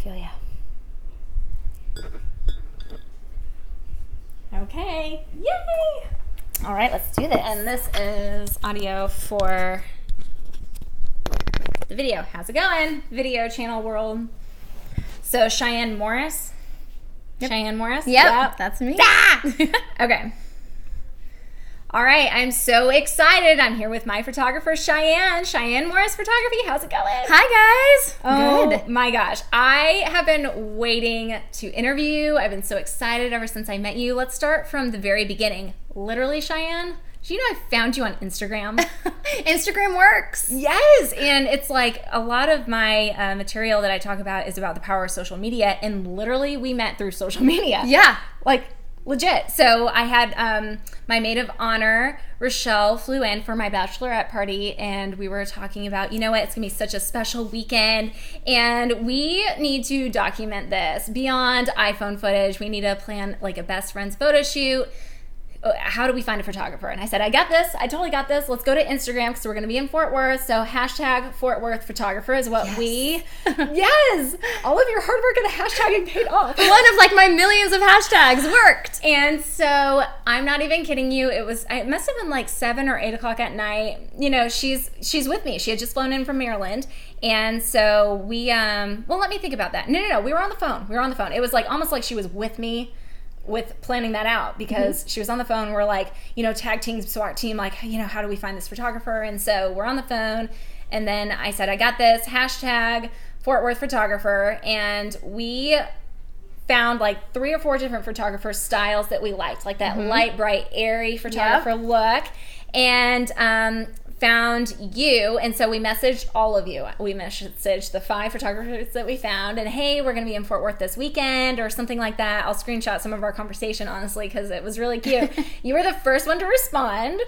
feel ya. Okay. Yay! All right, let's do this. And this is audio for the video. How's it going? Video channel world. So Cheyenne Morris. Yep. Cheyenne Morris? Yep. That's me. Ah! Okay. All right, I'm so excited. I'm here with my photographer, Cheyenne Morris Photography. How's it going? Hi, guys. Oh, Good. my gosh. I have been waiting to interview you. I've been so excited ever since I met you. Let's start from the very beginning. Literally, Cheyenne, do you know I found you on Instagram? Instagram works. Yes, and it's like a lot of my material that I talk about is about the power of social media, and literally we met through social media. Yeah. Like, legit. So I had my maid of honor, Rochelle, flew in for my bachelorette party, and we were talking about, you know what, it's going to be such a special weekend, and we need to document this beyond iPhone footage. We need to plan like a best friends photo shoot. How do we find a photographer? And I said, I got this. I totally got this. Let's go to Instagram because we're going to be in Fort Worth. So hashtag Fort Worth photographer is what Yes. yes, all of your hard work and the hashtagging paid off. One of like my millions of hashtags worked. And so I'm not even kidding you. It must have been like 7 or 8 o'clock at night. You know, she's with me. She had just flown in from Maryland. And so we, well, let me think about that. No. We were on the phone. It was like almost like she was with me with planning that out because she was on the phone. We're like, you know, tag team, SWAT team, like, you know, how do we find this photographer? And so we're on the phone, and then I said, I got this, hashtag Fort Worth photographer, and we found like 3 or 4 different photographer styles that we liked, like that light, bright, airy photographer look, and found you, and so we messaged all of you. We messaged the 5 photographers that we found, and hey, we're going to be in Fort Worth this weekend or something like that. I'll screenshot some of our conversation, honestly, because it was really cute. You were the first one to respond.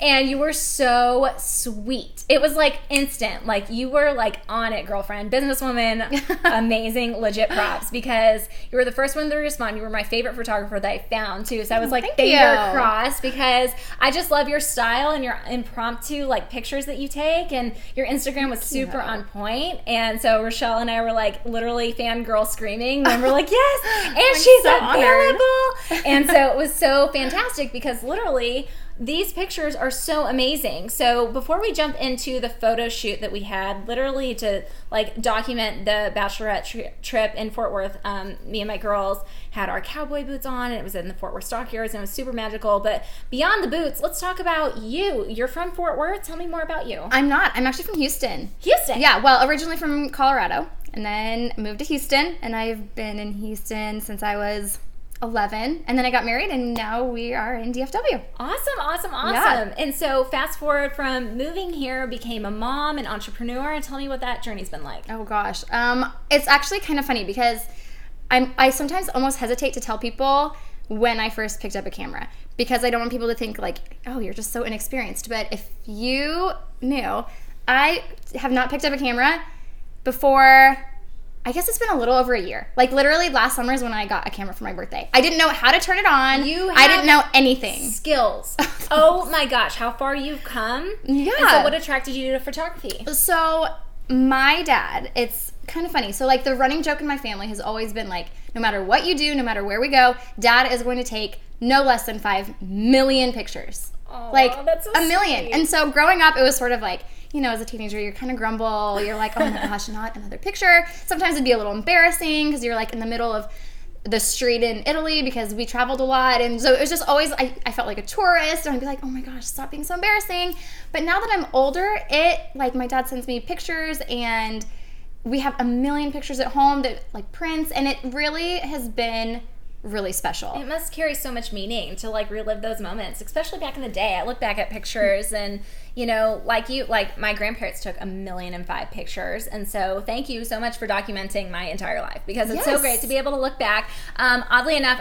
And you were so sweet. It was like instant. Like you were like on it, girlfriend. Businesswoman, amazing, legit props because you were the first one to respond. You were my favorite photographer that I found too. So I was like finger crossed because I just love your style and your impromptu like pictures that you take, and your Instagram was super on point. And so Rochelle and I were like literally fangirl screaming, and we're like, yes, and she's so available. And so it was so fantastic because literally these pictures are so amazing. So before we jump into the photo shoot that we had, literally to like document the bachelorette trip in Fort Worth, me and my girls had our cowboy boots on, and it was in the Fort Worth Stockyards, and it was super magical. But beyond the boots, let's talk about you. You're from Fort Worth. Tell me more about you. I'm not. I'm actually from Houston. Houston? Yeah, well, originally from Colorado, and then moved to Houston, and I've been in Houston since I was 11, and then I got married, and now we are in DFW. Awesome. Yeah. And so fast forward from moving here, became a mom, an entrepreneur, and tell me what that journey's been like. Oh gosh, it's actually kind of funny because I sometimes almost hesitate to tell people when I first picked up a camera because I don't want people to think like, oh, you're just so inexperienced. But if you knew, I have not picked up a camera before, I guess it's been a little over a year. Like literally last summer is when I got a camera for my birthday. I didn't know how to turn it on. I didn't know anything. Skills. Oh my gosh, how far you've come. Yeah. And so what attracted you to photography? So my dad, it's kind of funny. So like the running joke in my family has always been like, no matter what you do, no matter where we go, Dad is going to take no less than 5 million pictures. Oh, like that's so a million. sweet. And so growing up, it was sort of like, you know, as a teenager, you're kind of grumble. You're like, oh my gosh, not another picture. Sometimes it'd be a little embarrassing because you're like in the middle of the street in Italy because we traveled a lot. And so it was just always, I felt like a tourist. And I'd be like, oh my gosh, stop being so embarrassing. But now that I'm older, like my dad sends me pictures, and we have a million pictures at home that like prints. And it really has been really special. It must carry so much meaning to like relive those moments, especially back in the day. I look back at pictures and, you know, like my grandparents took 1,000,005 pictures, and so thank you so much for documenting my entire life because it's so great to be able to look back. Oddly enough,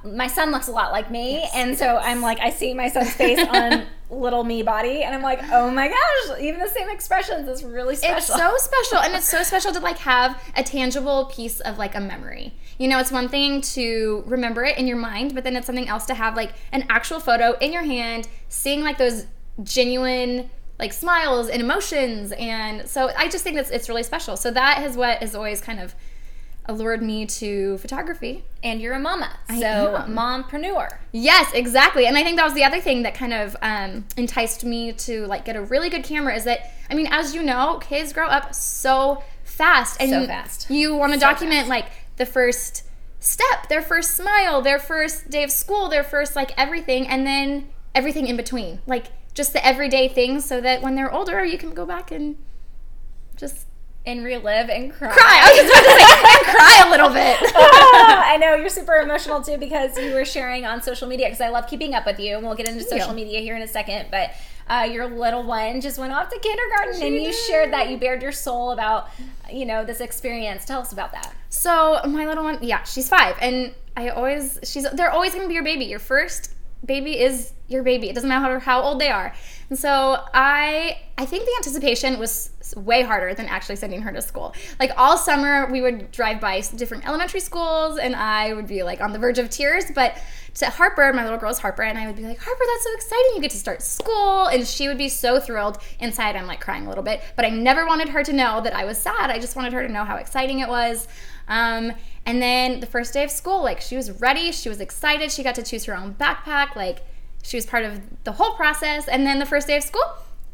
my son looks a lot like me, and so I'm like, I see my son's face on little me body, and I'm like, oh my gosh, even the same expressions is really special. It's so special, and it's so special to like have a tangible piece of like a memory. You know, it's one thing to remember it in your mind, but then it's something else to have like an actual photo in your hand, seeing like those genuine like smiles and emotions. And so I just think it's really special. So that is what has always kind of allured me to photography. And you're a mama, I so am. mompreneur. Yes, exactly. And I think that was the other thing that kind of enticed me to like get a really good camera is that, I mean, as you know, kids grow up so fast. And So fast. You want to So document fast. like the first step, their first smile, their first day of school, their first like everything, and then everything in between. Like just the everyday things so that when they're older, you can go back and just And relive and cry. I was just about to say, and cry a little bit. I know you're super emotional too because you were sharing on social media because I love keeping up with you, and we'll get into social media here in a second. But your little one just went off to kindergarten, and you shared that you bared your soul about this experience. Tell us about that. So my little one, yeah, she's 5, and they're always going to be your baby. Your first baby is your baby. It doesn't matter how old they are. And so I think the anticipation was way harder than actually sending her to school. Like all summer we would drive by different elementary schools and I would be like on the verge of tears, but to Harper, my little girl's Harper, and I would be like, Harper, that's so exciting. You get to start school. And she would be so thrilled. Inside, I'm like crying a little bit, but I never wanted her to know that I was sad. I just wanted her to know how exciting it was. And then the first day of school, like she was ready. She was excited. She got to choose her own backpack. Like she was part of the whole process. And then the first day of school,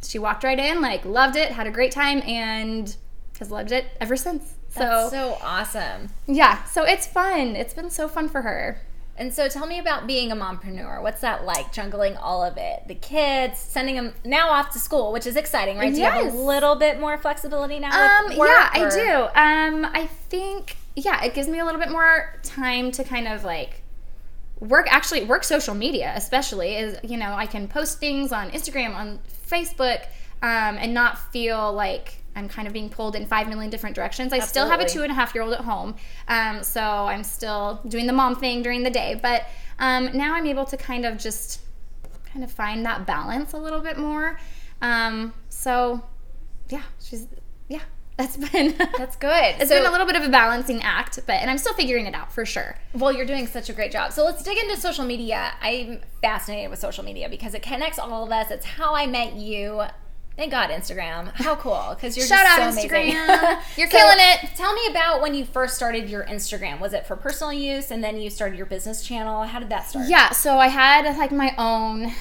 she walked right in, like loved it, had a great time, and has loved it ever since. That's so awesome. Yeah, so it's fun. It's been so fun for her. And so tell me about being a mompreneur. What's that like, juggling all of it? The kids, sending them now off to school, which is exciting, right? Do you have a little bit more flexibility now with work? Yeah, I do. I think, it gives me a little bit more time to kind of like work social media, especially is, I can post things on Instagram, on Facebook, and not feel like I'm kind of being pulled in 5 million different directions. I still have a 2.5-year-old at home, so I'm still doing the mom thing during the day. But now I'm able to kind of find that balance a little bit more. That's good. It's been a little bit of a balancing act, and I'm still figuring it out for sure. Well, you're doing such a great job. So let's dig into social media. I'm fascinated with social media because it connects all of us. It's how I met you. Thank God, Instagram. How cool, because you're Shout just out so Instagram. amazing. You're killing it. Tell me about when you first started your Instagram. Was it for personal use and then you started your business channel? How did that start? Yeah, so I had like my own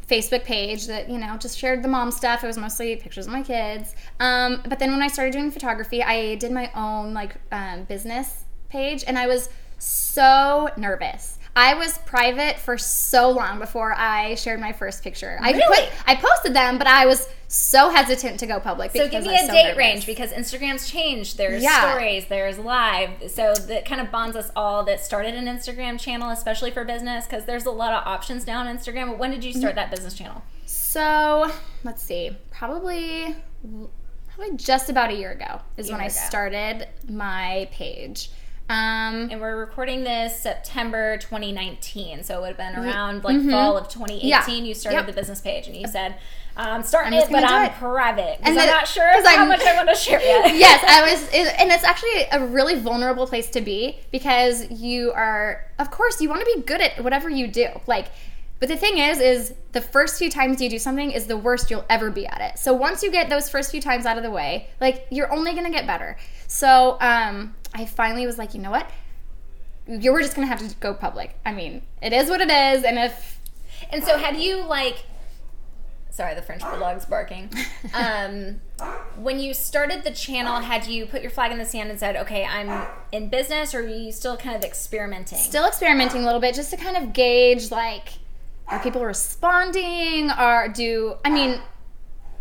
Facebook page that, just shared the mom stuff. It was mostly pictures of my kids. But then when I started doing photography, I did my own business page, and I was so nervous. I was private for so long before I shared my first picture. Really? I posted them, but I was so hesitant to go public. So give me a date range, because Instagram's changed. There's stories, there's live. So that kind of bonds us all that started an Instagram channel, especially for business, because there's a lot of options now on Instagram. But when did you start that business channel? So let's see, probably just about a year ago is when I started my page. And we're recording this September 2019, so it would have been around fall of 2018. You started the business page, and you said, "I'm starting it, but I'm private because I'm not sure how much I want to share yet." Yes, I was, and it's actually a really vulnerable place to be, because you are, of course, you want to be good at whatever you do, But the thing is the first few times you do something is the worst you'll ever be at it. So once you get those first few times out of the way, you're only going to get better. So I finally was like, you know what? We're just going to have to go public. I mean, it is what it is. And so had you sorry, the French bulldog's barking. When you started the channel, had you put your flag in the sand and said, okay, I'm in business, or were you still kind of experimenting? Still experimenting a little bit, just to kind of gauge, are people responding?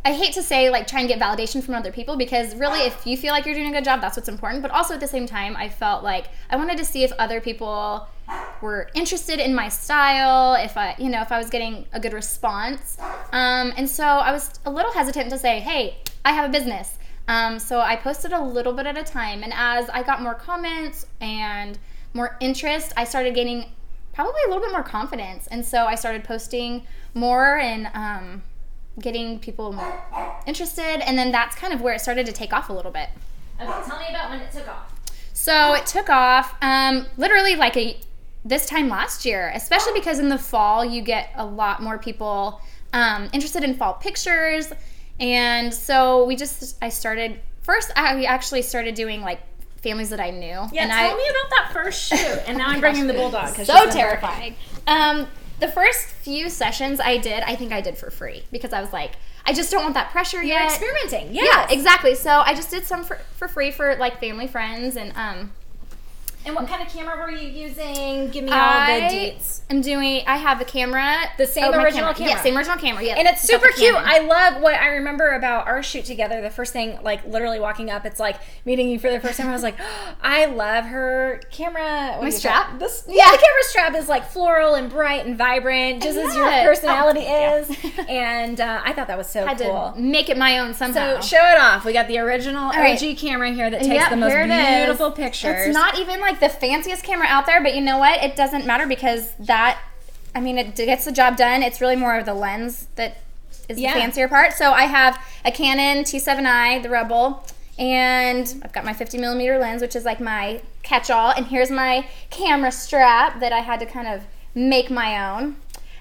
I hate to say, try and get validation from other people, because really, if you feel like you're doing a good job, that's what's important. But also at the same time, I felt like I wanted to see if other people were interested in my style, if I was getting a good response. And so I was a little hesitant to say, hey, I have a business. So I posted a little bit at a time. And as I got more comments and more interest, I started gaining probably a little bit more confidence. And so I started posting more and getting people more interested. And then that's kind of where it started to take off a little bit. Okay, tell me about when it took off. So it took off literally this time last year, especially because in the fall you get a lot more people interested in fall pictures. And so I actually started doing families that I knew. Yeah, and tell me about that first shoot. And now I'm bringing the bulldog. So terrifying. The first few sessions I think I did for free because I was like, I just don't want that pressure You're yet. experimenting. Yes. Yeah, exactly. So I just did some for free for like family, friends, and what kind of camera were you using? Give me all the deets. I have a camera. The same original camera. Yeah, same original camera. Yeah. And it's super cute. I love what I remember about our shoot together. The first thing, like literally walking up, it's like meeting you for the first time. I was like, oh, I love her camera. My strap? The camera strap is like floral and bright and vibrant, just as your personality is. And I thought that was so cool. To make it my own somehow. So show it off. We got the original OG camera here that takes the most beautiful pictures. It's not even like the fanciest camera out there, but you know what? It doesn't matter because it gets the job done. It's really more of the lens that is the fancier part. So I have a Canon T7i, the Rebel, and I've got my 50mm lens, which is like my catch-all, and here's my camera strap that I had to kind of make my own.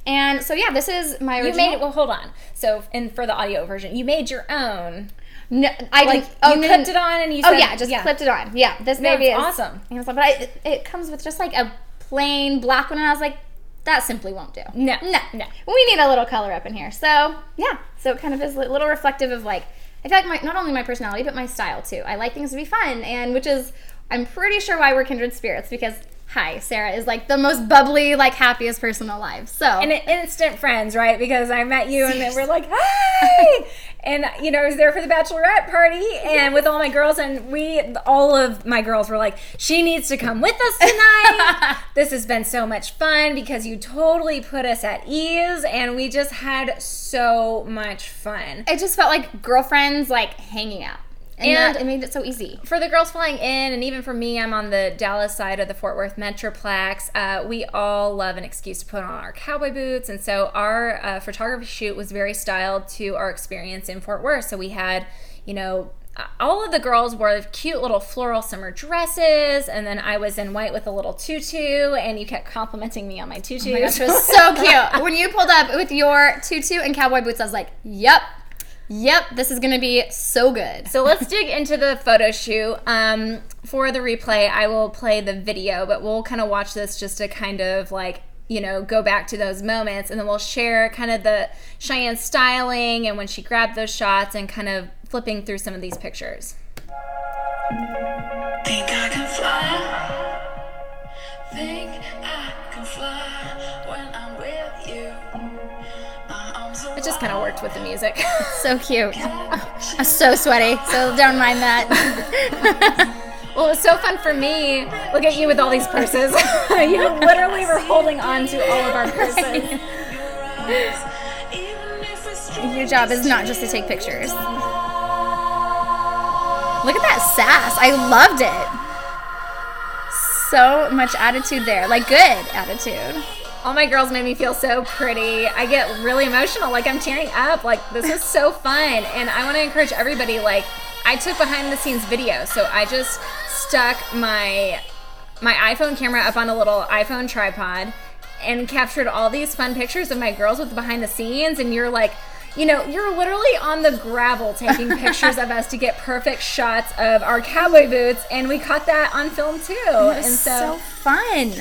And so yeah, this is my original. Well, hold on. So, for the audio version, you made your own. No, I didn't. You clipped it on and you said... Oh yeah, just clipped it on. Yeah, this baby is awesome. But it comes with just like a plain black one, and I was like, that simply won't do. No. We need a little color up in here. So yeah, so it kind of is a little reflective of like, I feel like not only my personality, but my style too. I like things to be fun, and which is, I'm pretty sure why we're kindred spirits, because Sarah is like the most bubbly, like happiest person alive. So and instant friends, right? Because I met you and then we're like, hi! And I was there for the bachelorette party and with all my girls, and all of my girls were like, she needs to come with us tonight. This has been so much fun because you totally put us at ease, and we just had so much fun. It just felt like girlfriends like hanging out. And it made it so easy. For the girls flying in, and even for me, I'm on the Dallas side of the Fort Worth Metroplex. We all love an excuse to put on our cowboy boots, and so our photography shoot was very styled to our experience in Fort Worth. So we had, all of the girls wore cute little floral summer dresses, and then I was in white with a little tutu, and you kept complimenting me on my tutu. Oh my gosh, it was so cute. When you pulled up with your tutu and cowboy boots, I was like, Yep, this is going to be so good. So let's dig into the photo shoot. For the replay, I will play the video, but we'll kind of watch this just to kind of like, go back to those moments, and then we'll share kind of the Cheyenne styling and when she grabbed those shots and kind of flipping through some of these pictures. Think I can fly. Think I can fly when I'm with you. It just kind of worked with the music. So cute. I'm so sweaty, so don't mind that. Well, it was so fun for me. Look at you with all these purses. You literally were holding on to all of our purses. Your job is not just to take pictures. Look at that sass. I loved it. So much attitude there. Like, good attitude. All my girls made me feel so pretty. I get really emotional. Like, I'm tearing up. Like, this is so fun. And I want to encourage everybody. Like, I took behind the scenes video. So I just stuck my iPhone camera up on a little iPhone tripod and captured all these fun pictures of my girls with the behind the scenes. And you're like, you're literally on the gravel taking pictures of us to get perfect shots of our cowboy boots. And we caught that on film too. And so fun.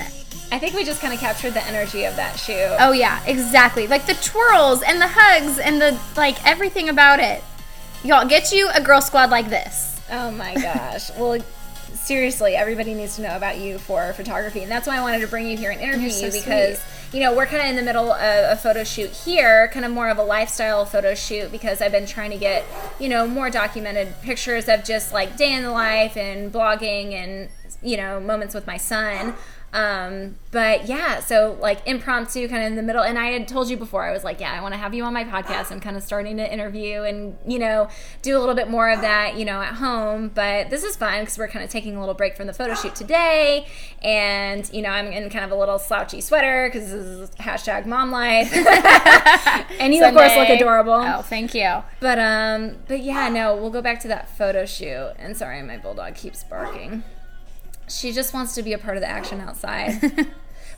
I think we just kind of captured the energy of that shoot. Oh yeah, exactly. Like the twirls and the hugs and the everything about it. Y'all, get you a girl squad like this. Oh my gosh. Well, seriously, everybody needs to know about you for photography, and that's why I wanted to bring you here and interview you because we're kind of in the middle of a photo shoot here, kind of more of a lifestyle photo shoot because I've been trying to get more documented pictures of just like day in the life and blogging and moments with my son. But yeah, so like impromptu kind of in the middle. And I had told you before, I was like, yeah, I want to have you on my podcast. I'm kind of starting to interview and, do a little bit more of that, at home. But this is fun because we're kind of taking a little break from the photo shoot today. And, I'm in kind of a little slouchy sweater because this is #mom life. And you, Sunday. Of course, look adorable. Oh, thank you. But yeah, no, we'll go back to that photo shoot. And sorry, my bulldog keeps barking. She just wants to be a part of the action outside.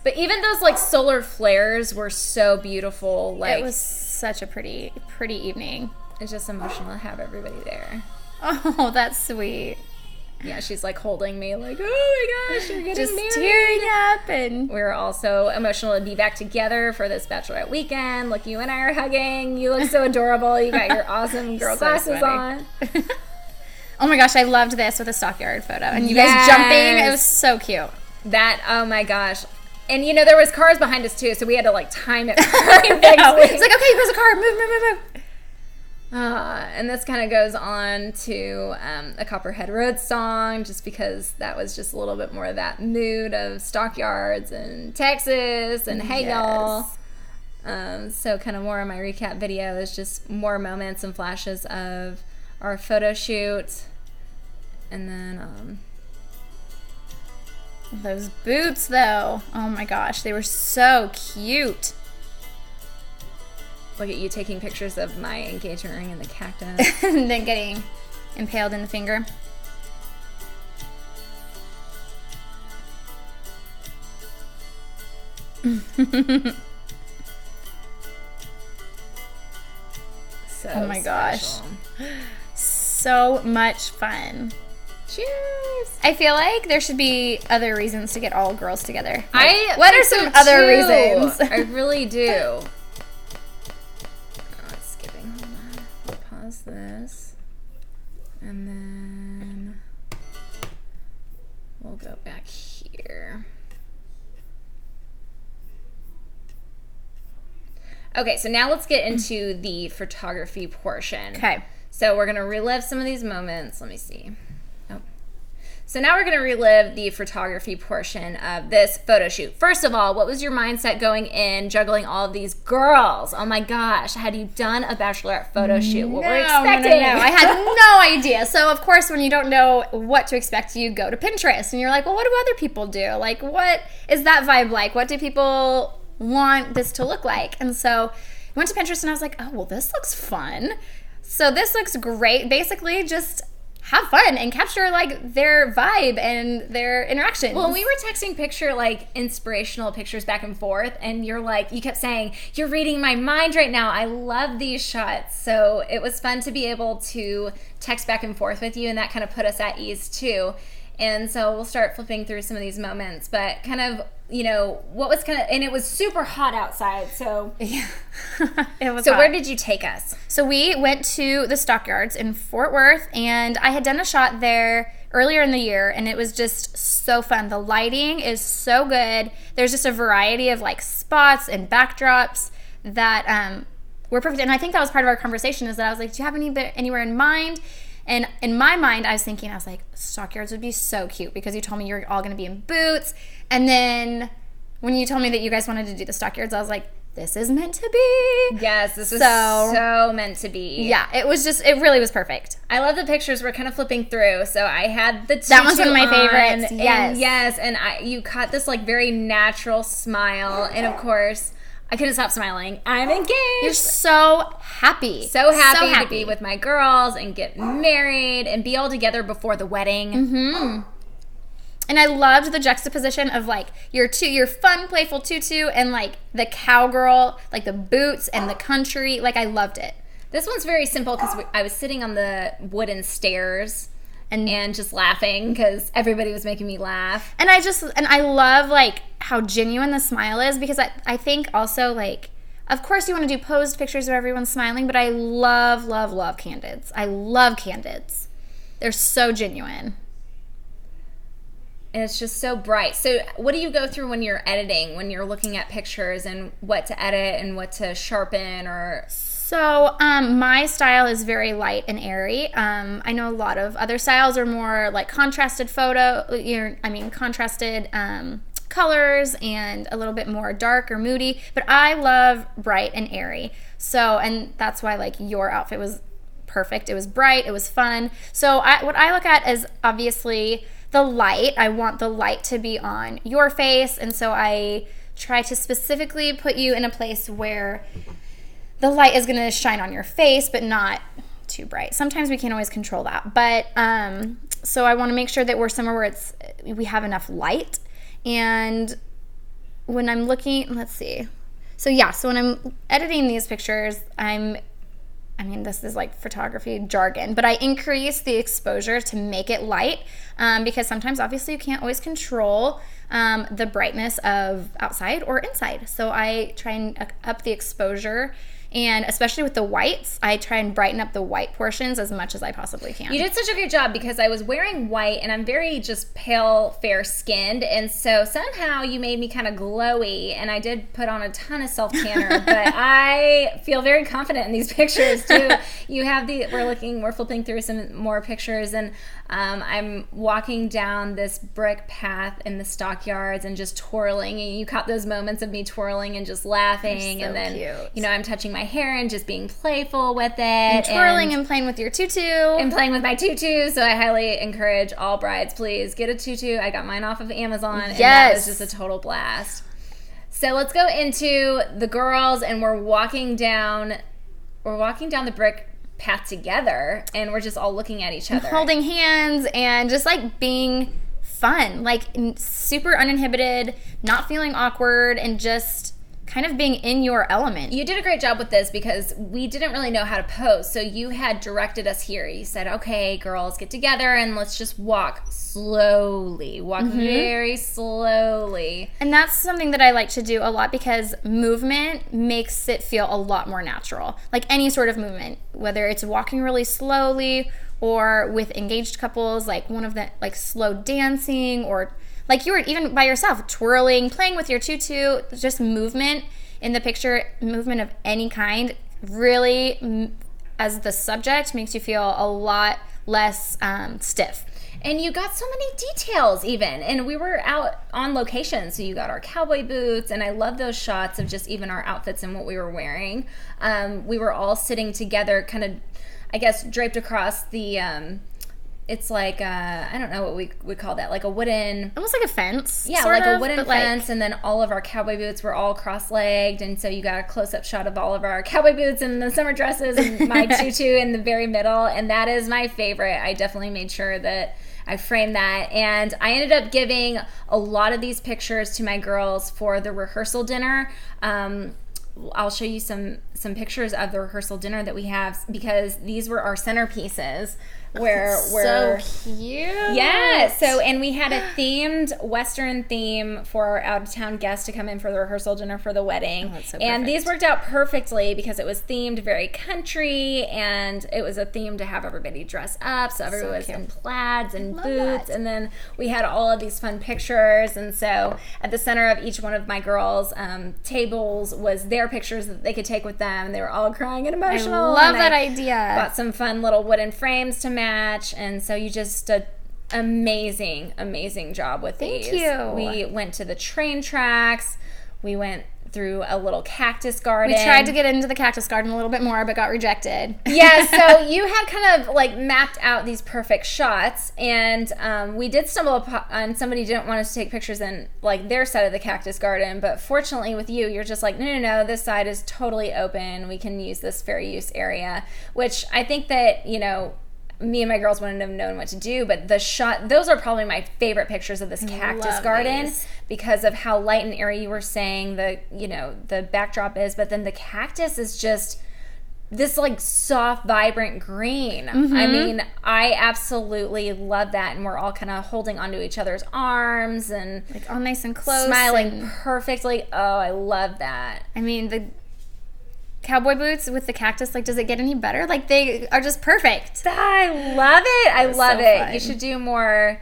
But even those like solar flares were so beautiful. Like, it was such a pretty evening. It's just emotional to have everybody there. Oh, that's sweet. Yeah, she's like holding me like, oh my gosh, you're getting Just married. tearing up. And We're also emotional to be back together for this bachelorette weekend. Look, you and I are hugging. You look so adorable. You got your awesome girl So glasses funny. on. Oh my gosh, I loved this with a stockyard photo. And you guys jumping, it was so cute. That, oh my gosh. And you know, there was cars behind us too, so we had to like time it. It's like, okay, there's a car, move. And this kind of goes on to a Copperhead Road song, just because that was just a little bit more of that mood of stockyards and Texas and hey y'all. So kind of more of my recap video is just more moments and flashes of our photo shoot. And then Those boots, though. Oh my gosh, they were so cute. look at you taking pictures of my engagement ring and the cactus. And then getting impaled in the finger. So Oh my gosh. special. So much fun. Cheers. I feel like there should be other reasons to get all girls together. I What are think some so, other too. reasons? I really do. Oh, it's skipping. Hold on. I'll pause this. And then we'll go back here. Okay, so now let's get into the photography portion. Okay. So we're going to relive some of these moments. Let me see. Oh. So now we're going to relive the photography portion of this photo shoot. First of all, what was your mindset going in, juggling all of these girls? Oh my gosh, had you done a bachelorette photo shoot? What were you expecting? No. I had no idea. So, of course, when you don't know what to expect, you go to Pinterest and you're like, well, what do other people do? Like, what is that vibe like? What do people want this to look like? And so I went to Pinterest and I was like, oh, well, this looks fun. So this looks great. Basically, just have fun and capture like their vibe and their interactions. Well, we were texting inspirational pictures back and forth, and you kept saying, you're reading my mind right now. I love these shots. So it was fun to be able to text back and forth with you, and that kind of put us at ease too. And so we'll start flipping through some of these moments, but kind of, what was and it was super hot outside. So, yeah. It was so hot. where did you take us? So we went to the Stockyards in Fort Worth, and I had done a shot there earlier in the year, and it was just so fun. The lighting is so good. There's just a variety of spots and backdrops that were perfect. And I think that was part of our conversation, is that I was like, do you have anywhere in mind? And in my mind, I was like, Stockyards would be so cute, because you told me you're all going to be in boots. And then when you told me that you guys wanted to do the Stockyards, I was like, this is meant to be. Yes, this is so meant to be. Yeah, it really was perfect. I love the pictures. We're kind of flipping through. So I had the tutu That one's one of my on, favorites. and Yes. and you caught this very natural smile, and of course, I couldn't stop smiling. I'm engaged. You're so happy. So happy to be with my girls and get married and be all together before the wedding. Mm-hmm. And I loved the juxtaposition of your fun, playful tutu and the cowgirl, the boots and the country. I loved it. This one's very simple because I was sitting on the wooden stairs and just laughing because everybody was making me laugh. And I love how genuine the smile is, because I think also of course you want to do posed pictures of everyone smiling, but I love, love, love candids. I love candids. They're so genuine. And it's just so bright. So what do you go through when you're editing, when you're looking at pictures and what to edit and what to sharpen or... So my style is very light and airy. I know a lot of other styles are more contrasted contrasted colors and a little bit more dark or moody, but I love bright and airy. So, and that's why your outfit was perfect. It was bright, it was fun. So what I look at is obviously the light. I want the light to be on your face, and so I try to specifically put you in a place where the light is going to shine on your face, but not too bright. Sometimes we can't always control that. But so I want to make sure that we're somewhere where we have enough light. And when I'm looking, let's see. So when I'm editing these pictures, I'm I mean, this is like photography jargon, but I increase the exposure to make it light because sometimes obviously you can't always control the brightness of outside or inside. So I try and up the exposure, and especially with the whites, I try and brighten up the white portions as much as I possibly can. You did such a good job because I was wearing white and I'm very just pale, fair skinned, and so somehow you made me kind of glowy, and I did put on a ton of self tanner, but I feel very confident in these pictures too. You have we're flipping through some more pictures, and I'm walking down this brick path in the stockyards and just twirling, and you caught those moments of me twirling and just laughing, You're so and then cute. you know, I'm touching my hair and just being playful with it, And twirling and playing with your tutu. and playing with my tutu. So I highly encourage all brides, please get a tutu. I got mine off of Amazon, and that was just a total blast. So let's go into the girls, and we're walking down the brick path together, and we're just all looking at each other, Holding hands and just like being fun, like super uninhibited, not feeling awkward, and just kind of being in your element. You did a great job with this because we didn't really know how to pose. So you had directed us here. You said, okay, girls, get together and let's just walk slowly. Walk very slowly. And that's something that I like to do a lot because movement makes it feel a lot more natural. Like any sort of movement, whether it's walking really slowly or with engaged couples, like one of the like slow dancing, or like you were even by yourself twirling, playing with your tutu. Just movement in the picture, movement of any kind, really as the subject makes you feel a lot less stiff. And you got so many details even. And we were out on location, so you got our cowboy boots, and I love those shots of just even our outfits and what we were wearing. We were all sitting together, kind of, I guess, draped across the, it's like, I don't know what we would call that, like a wooden... Almost like a fence. Yeah, sort like of, a wooden but fence, and then all of our cowboy boots were all cross-legged, and so you got a close-up shot of all of our cowboy boots and the summer dresses and my tutu in the very middle, and that is my favorite. I definitely made sure that I framed that, and I ended up giving a lot of these pictures to my girls for the rehearsal dinner. I'll show you some pictures of the rehearsal dinner that we have, because these were our centerpieces. Where we're so cute. Yeah. So, and we had a themed Western theme for our out-of-town guests to come in for the rehearsal dinner for the wedding. Oh, that's so and perfect. these worked out perfectly because it was themed very country, and it was a theme to have everybody dress up. So everyone was in plaids and boots, and then we had all of these fun pictures. And so at the center of each one of my girls' tables was their pictures that they could take with them. And they were all crying and emotional. I love that idea. Bought some fun little wooden frames to match, and so you just did amazing job with these. Thank you. We went to the train tracks. We went through a little cactus garden. We tried to get into the cactus garden a little bit more, but got rejected. Yeah, so you had kind of like mapped out these perfect shots, and we did stumble upon somebody didn't want us to take pictures in like their side of the cactus garden, but fortunately with you're just like, no, this side is totally open. We can use this fair use area, which I think that, you know, me and my girls wouldn't have known what to do, but those are probably my favorite pictures of this cactus garden because of how light and airy you were saying the backdrop is, but then the cactus is just this like soft, vibrant green. I mean, I absolutely love that, and we're all kind of holding onto each other's arms and Like all nice and close. smiling perfectly. Oh, I love that. I mean, the cowboy boots with the cactus, like, does it get any better? Like, they are just perfect. I love it. I was love so it. fun. You should do more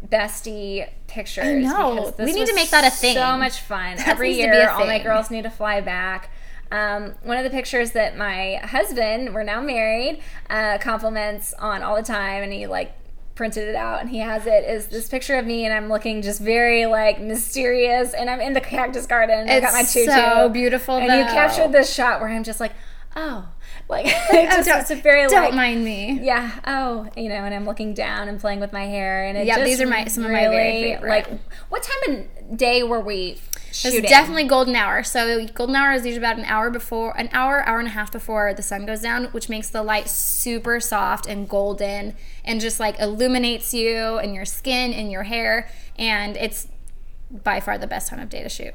bestie pictures. I know. because this We need was to make that a thing. So much fun. That Every needs to be year, a all my thing. girls need to fly back. One of the pictures that my husband, we're now married, compliments on all the time, and he like printed it out and he has it, is this picture of me, and I'm looking just very like mysterious, and I'm in the cactus garden, and I got my tutu. so beautiful, and though. you captured this shot where I'm just like, oh, like it's a very don't like, mind me. yeah, oh, and I'm looking down and playing with my hair, and it Yeah, just these are some of my very favorite. Like, what time of day were we shooting? It's definitely golden hour. So golden hour is usually about an hour and a half before the sun goes down, which makes the light super soft and golden and just like illuminates you and your skin and your hair, and it's by far the best time of day to shoot.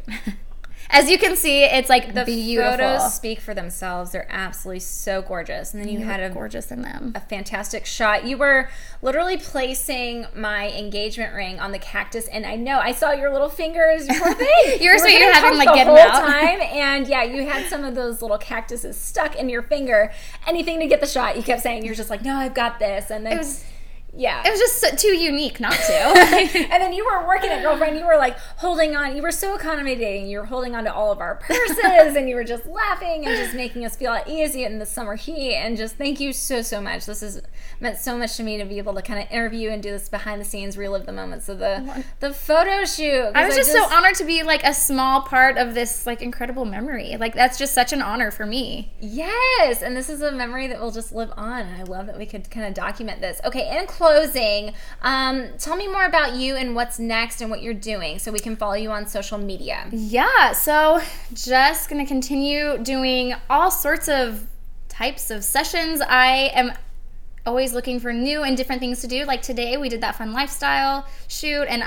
As you can see, it's like The beautiful. photos speak for themselves. They're absolutely so gorgeous. And then you had gorgeous in them. a fantastic shot. You were literally placing my engagement ring on the cactus, and I saw your little fingers. Poor thing. You're having like the get whole them out. time, and yeah, you had some of those little cactuses stuck in your finger. Anything to get the shot. You kept saying you're just like, no, I've got this, and then It was just too unique not to. and then you were working it, girlfriend. You were like holding on. You were so accommodating. You were holding on to all of our purses, and you were just laughing and just making us feel at ease in the summer heat. And just thank you so, so much. This has meant so much to me to be able to kind of interview and do this behind the scenes, relive the moments of the photo shoot. I was just so honored to be like a small part of this like incredible memory. Like that's just such an honor for me. Yes, and this is a memory that will just live on. And I love that we could kind of document this. Okay, in closing, tell me more about you and what's next and what you're doing so we can follow you on social media. Yeah, so just gonna continue doing all sorts of types of sessions. I am always looking for new and different things to do. Like today we did that fun lifestyle shoot, and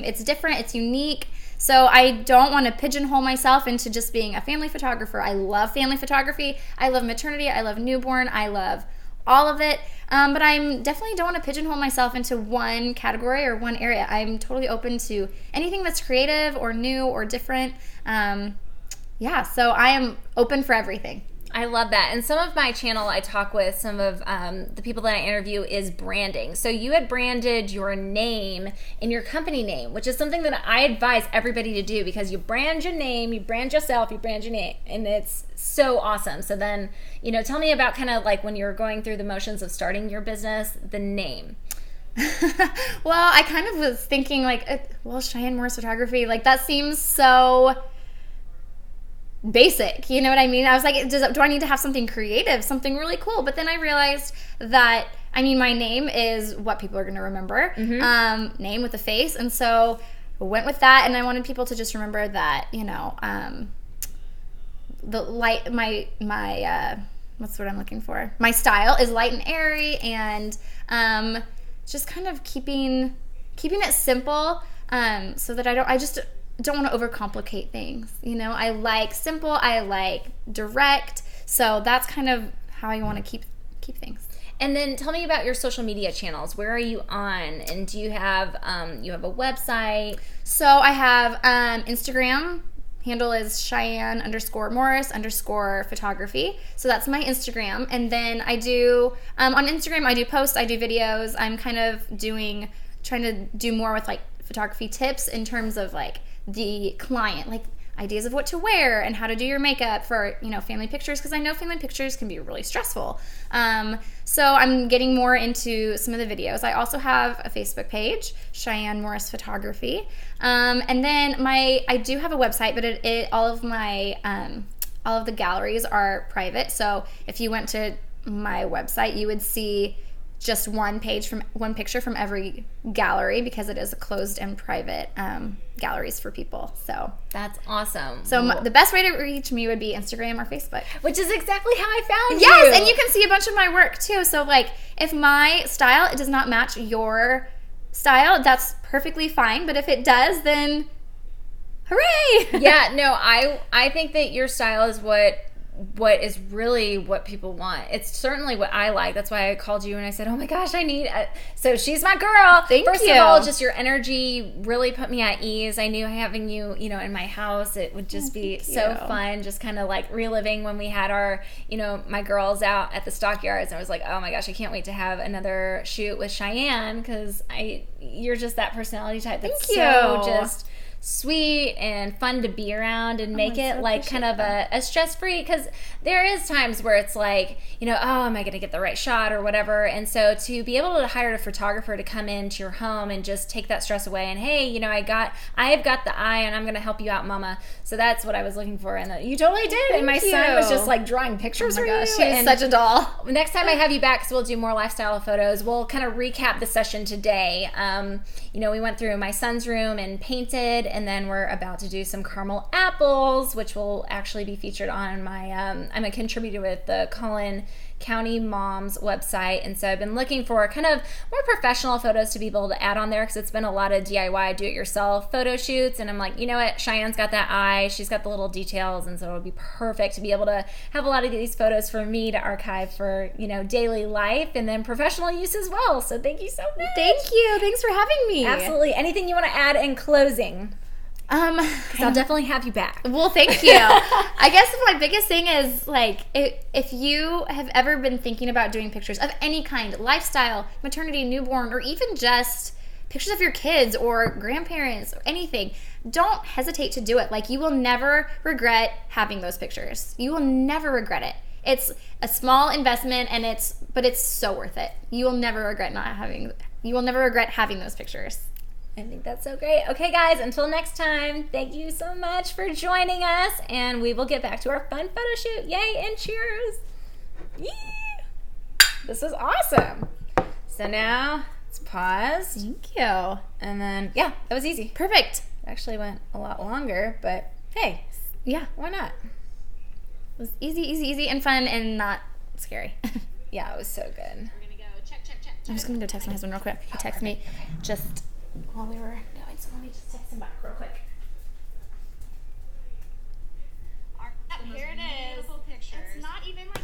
it's different, it's unique. So I don't want to pigeonhole myself into just being a family photographer. I love family photography. I love maternity. I love newborn. I love all of it. But I'm definitely don't want to pigeonhole myself into one category or one area. I'm totally open to anything that's creative or new or different. So I am open for everything. I love that. And some of my channel, I talk with some of the people that I interview is branding. So you had branded your name and your company name, which is something that I advise everybody to do because you brand your name, you brand yourself, you brand your name, and it's so awesome. So then, tell me about kind of like when you were going through the motions of starting your business, the name. Well, I kind of was thinking like, Cheyenne Morris Photography, like that seems so basic, you know what I mean? I was like, do I need to have something creative, something really cool? But then I realized that, my name is what people are going to remember, name with a face, and so I went with that, and I wanted people to just remember that, the light, my what's the word I'm looking for? My style is light and airy, and just kind of keeping it simple, so that I just don't want to overcomplicate things. I like simple, I like direct, so that's kind of how I want to keep things. And then tell me about your social media channels. Where are you on? And do you have a website? So I have Instagram. Handle is Cheyenne_Morris_photography. So that's my Instagram. And then I do on Instagram I do posts, I do videos. I'm kind of trying to do more with like photography tips in terms of like the client, like ideas of what to wear and how to do your makeup for family pictures, because I know family pictures can be really stressful. So I'm getting more into some of the videos. I also have a Facebook page, Cheyenne Morris Photography, and then I do have a website, but all of the galleries are private. So if you went to my website, you would see just one picture from every gallery, because it is a closed and private galleries for people. So that's awesome. So the best way to reach me would be Instagram or Facebook, which is exactly how I found you. Yes, and you can see a bunch of my work too. So like if my style does not match your style, that's perfectly fine. But if it does, then hooray! Yeah, no, I think that your style is what is really what people want. It's certainly what I like. That's why I called you and I said, oh my gosh, so she's my girl. First of all, just your energy really put me at ease. I knew having you, in my house, it would just be so fun, just kind of like reliving when we had our, my girls out at the stockyards. And I was like, oh my gosh, I can't wait to have another shoot with Cheyenne, because you're just that personality type that's so just sweet and fun to be around, and make it like kind of a stress-free, because there is times where it's like, am I going to get the right shot or whatever, and so to be able to hire a photographer to come into your home and just take that stress away, and hey, I have got the eye and I'm going to help you out, mama. So that's what I was looking for, and you totally did. And my son was just like drawing pictures for you. She's such a doll. Next time I have you back, because we'll do more lifestyle photos, we'll kind of recap the session today. We went through my son's room and painted, and then we're about to do some caramel apples, which will actually be featured on my I'm a contributor with the Colin County Mom's website. And so I've been looking for kind of more professional photos to be able to add on there because it's been a lot of DIY, do-it-yourself photo shoots. And I'm like, you know what? Cheyenne's got that eye. She's got the little details. And so it would be perfect to be able to have a lot of these photos for me to archive for, daily life and then professional use as well. So thank you so much. Thank you. Thanks for having me. Absolutely. Anything you want to add in closing? Because I'll definitely have you back. Well, thank you. I guess my biggest thing is, like, if you have ever been thinking about doing pictures of any kind, lifestyle, maternity, newborn, or even just pictures of your kids or grandparents or anything, don't hesitate to do it. Like, you will never regret having those pictures. You will never regret it. It's a small investment, but it's so worth it. You will never regret having those pictures. I think that's so great. Okay, guys, until next time, thank you so much for joining us, and we will get back to our fun photo shoot. Yay, and cheers. Yee! This is awesome. So now, let's pause. Thank you. And then, yeah, that was easy. Perfect. It actually went a lot longer, but hey, yeah, why not? It was easy, and fun, and not scary. Yeah, it was so good. We're gonna go check. I'm just going to go text my husband real quick. He texted me just while we were going, so let me just text him back real quick. Here it is. It's not even like